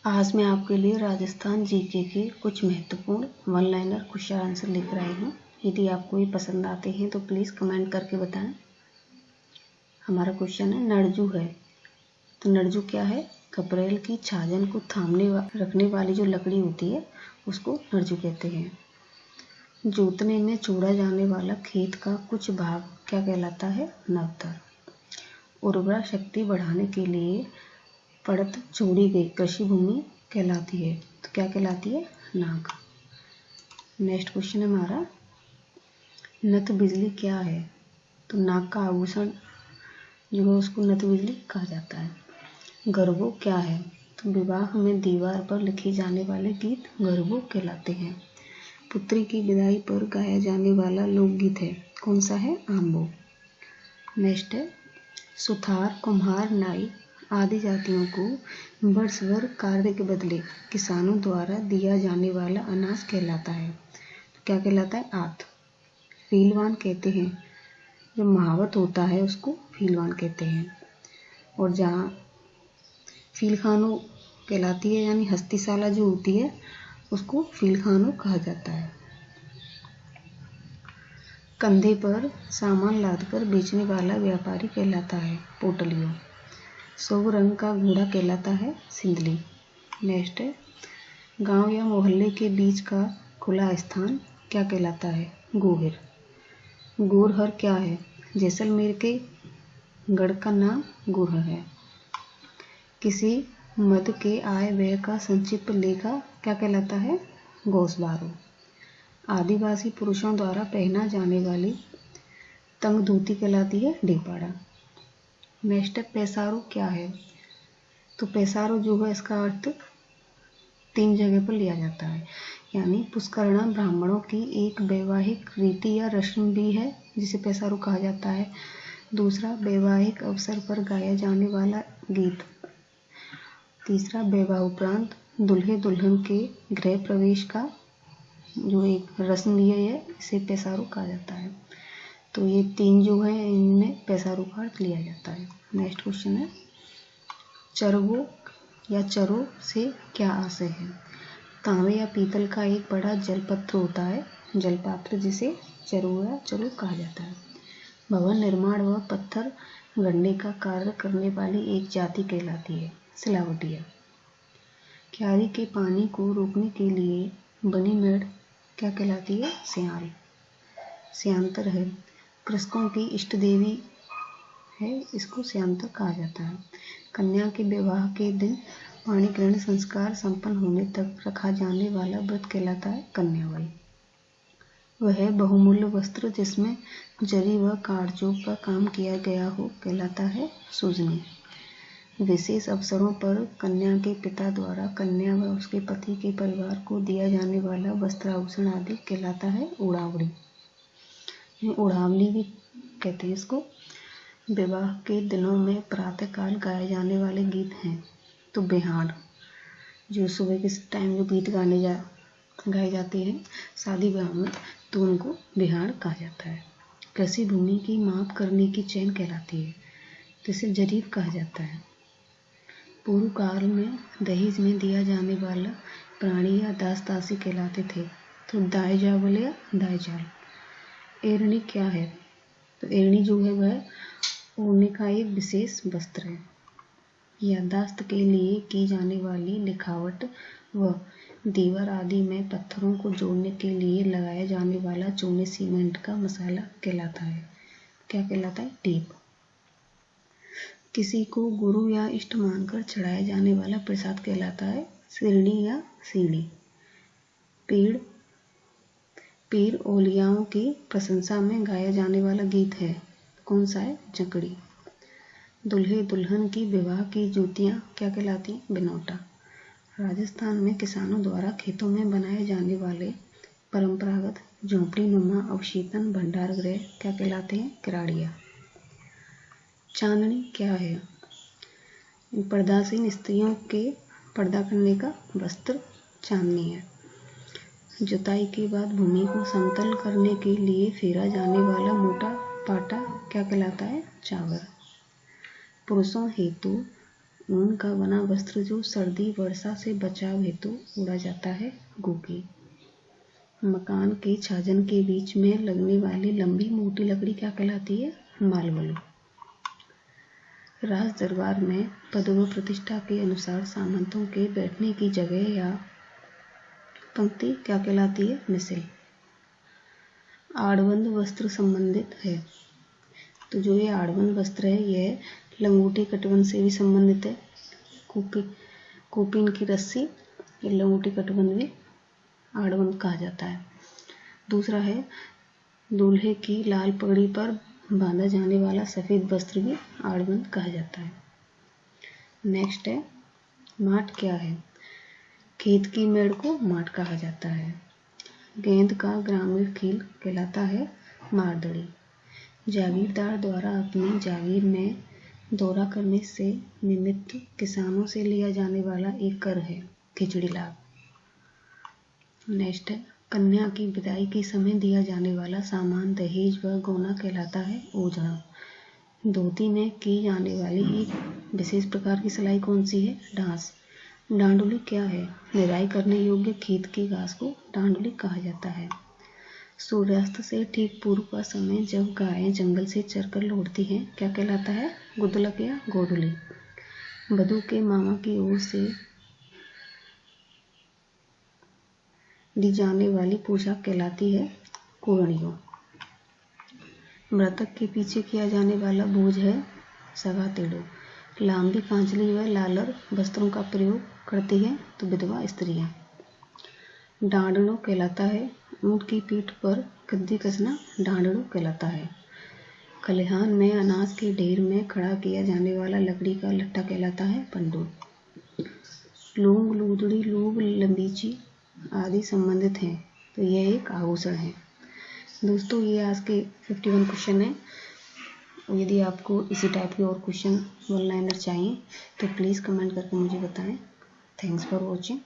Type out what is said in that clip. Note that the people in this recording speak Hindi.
आज मैं आपके लिए राजस्थान जीके के कुछ महत्वपूर्ण वन लाइनर क्वेश्चन आंसर लेकर आई हूँ। यदि आपको ये पसंद आते हैं तो प्लीज़ कमेंट करके बताएं। हमारा क्वेश्चन है नरजू है। तो नरजू क्या है? कपरेल की छाजन को रखने वाली जो लकड़ी होती है उसको नरजू कहते हैं। जोतने में छोड़ा जाने वाला खेत का कुछ भाग क्या कहलाता है? नवतर। उर्वरा शक्ति बढ़ाने के लिए पड़त छोड़ी गई कृषि भूमि कहलाती है। तो क्या कहलाती है? नाग। नेक्स्ट क्वेश्चन है हमारा, नथ बिजली क्या है? तो नाग का आभूषण जो है उसको नथ बिजली कहा जाता है। गरबो क्या है? तो विवाह में दीवार पर लिखे जाने वाले गीत गरबो कहलाते हैं। पुत्री की विदाई पर गाया जाने वाला लोकगीत है, कौन सा है? आंबो। नेक्स्ट है, सुथार, कुम्हार, नाई आदि जातियों को वर्ष भर कार्य के बदले किसानों द्वारा दिया जाने वाला अनाज कहलाता है। तो क्या कहलाता है? आत। फीलवान कहते हैं, जो महावत होता है उसको फीलवान कहते हैं। और जहाँ फीलखानो कहलाती है यानी हस्तीशाला जो होती है उसको फीलखानो कहा जाता है। कंधे पर सामान लादकर बेचने वाला व्यापारी कहलाता है पोटलियो। शुभ रंग का घोड़ा कहलाता है सिंदली। नेक्स्ट है, गांव या मोहल्ले के बीच का खुला स्थान क्या कहलाता है? गोहिर। गोरहर क्या है? जैसलमेर के गढ़ का नाम गोरहर है। किसी मद के आय व्यय का संक्षिप्त लेखा क्या कहलाता है? गोसबारो। आदिवासी पुरुषों द्वारा पहना जाने वाली तंग धोती कहलाती है ढेपाड़ा। नेक्स्ट है, पैसारो क्या है? तो पैसारो जो है इसका अर्थ 3 जगह पर लिया जाता है, यानी पुष्करणा ब्राह्मणों की एक वैवाहिक रीति या रस्म भी है जिसे पैसारो कहा जाता है। दूसरा, वैवाहिक अवसर पर गाया जाने वाला गीत। तीसरा, विवाह उपरांत दुल्हे दुल्हन के गृह प्रवेश का जो एक रस्म है इसे पैसारो कहा जाता है। तो ये 3 जो है इनमें पैसारो का अर्थ लिया जाता है। नेक्स्ट क्वेश्चन है, चरवो या चरो से क्या आशय है? तांबे या पीतल का एक बड़ा जलपत्र होता है, जलपात्र, जिसे चरो या चरो कहा जाता है। भवन निर्माण व पत्थर गढ़ने का कार्य करने वाली एक जाति कहलाती है सिलावटिया। क्यारी के पानी को रोकने के लिए बनी मेड़ क्या कहलाती है? सियाल। स्यांतर है, कृषकों की इष्ट देवी है, इसको स्यांतर कहा जाता है। कन्या के विवाह के दिन पाणी ग्रहण संस्कार संपन्न होने तक रखा जाने वाला व्रत कहलाता है कन्यावल। वह बहुमूल्य वस्त्र जिसमें जरी व काटजोक का काम किया गया हो कहलाता है सुजनी। विशेष अवसरों पर कन्या के पिता द्वारा कन्या व उसके पति के परिवार को दिया जाने वाला वस्त्राभूषण आदि कहलाता है उड़ावड़ी। उड़ावली भी कहते हैं इसको। विवाह के दिनों में प्रातःकाल गाए जाने वाले गीत हैं तो बिहाड़, जो सुबह के टाइम जो गीत गाए जाते हैं शादी ब्याह में तो उनको बिहाड़ कहा जाता है। कृषि भूमि की माप करने की चैन कहलाती है, जिसे जरीब कहा जाता है। पूर्व काल में दहेज में दिया जाने वाला प्राणी या दास दासी कहलाते थे तो दाय जावल या दाय जाल। एरणी क्या है? तो एरणी जो है वह ओढ़ने का एक विशेष वस्त्र है। याददाश्त के लिए की जाने वाली लिखावट व दीवार आदि में पत्थरों को जोड़ने के लिए लगाया जाने वाला चूने सीमेंट का मसाला कहलाता है, क्या कहलाता है? टेप। किसी को गुरु या इष्ट मानकर चढ़ाया जाने वाला प्रसाद कहलाता है सिरणी या सीढ़ी। पीर ओलियाओं की प्रशंसा में गाया जाने वाला गीत है, कौन सा है? जकड़ी। दुल्हे दुल्हन की विवाह की जूतियाँ क्या कहलाती हैं? बिनौटा। राजस्थान में किसानों द्वारा खेतों में बनाए जाने वाले परंपरागत झोंपड़ी नुमा अवशीतन भंडार गृह क्या कहलाते हैं? किराड़िया। चांदनी क्या है? पर्दासीन स्त्रियों के पर्दा करने का वस्त्र चांदनी है। जुताई के बाद भूमि को समतल करने के लिए फेरा जाने वाला मोटा पाटा क्या कहलाता है? चावर। पुरुषों हेतु ऊन का बना वस्त्र जो सर्दी वर्षा से बचाव हेतु ओढ़ा जाता है, गोगी। मकान के छाजन के बीच में लगने वाली लंबी मोटी लकड़ी क्या कहलाती है, मालवलो। राज दरबार में पद व प्रतिष्ठा के अनुसार सामंतों के बैठने की जगह या पंक्ति क्या कहलाती है, मिसिल। आड़बंद वस्त्र संबंधित है, तो जो ये आड़बंद वस्त्र है यह लंगोटी कटबंध से भी संबंधित है। कोपिन की रस्सी ये लंगोटी कटबंध भी आड़बंद कहा जाता है। दूसरा है दूल्हे की लाल पगड़ी पर बांधा जाने वाला सफेद वस्त्र भी आड़बंद कहा जाता है। नेक्स्ट है माठ क्या है, खेत की मेड़ को माठ कहा जाता है। गेंद का ग्रामीण खेल कहलाता है मारदड़ी। जागीरदार द्वारा अपनी जागीर में दौरा करने से निमित्त किसानों से लिया जाने वाला एक कर है, खिचड़ी लाभ। नेक्स्ट है कन्या की विदाई के समय दिया जाने वाला सामान दहेज व गौना कहलाता है ओझना। धोती में की जाने वाली एक विशेष प्रकार की सिलाई कौन सी है, डांस। डांडुली क्या है, निराई करने योग्य खेत की घास को डांडुली कहा जाता है। सूर्यास्त से ठीक पूर्व का समय जब गायें जंगल से चरकर लौटती हैं क्या कहलाता है, गुदलक या गोधुली। वधू के मामा की ओर से दी जाने वाली पोशाक कहलाती है कोरणियों। मृतक के पीछे किया जाने वाला बोझ है सगा तेड़ो। लांबी कांचली व लालर वस्त्रों का प्रयोग करती है तो विधवा स्त्रियां। डांडनो कहलाता है ऊंट की पीठ पर गद्दी कसना डांडनो कहलाता है। खलिहान में अनाज के ढेर में खड़ा किया जाने वाला लकड़ी का लट्ठा कहलाता है पंडोल। लूंग, लूदड़ी, लूग, लंबीची आदि संबंधित हैं तो यह एक आभूषण है। दोस्तों ये आज के 51 क्वेश्चन हैं। यदि आपको इसी टाइप के और क्वेश्चन वन लाइनर चाहिए तो प्लीज़ कमेंट करके मुझे बताएं। Thanks for watching.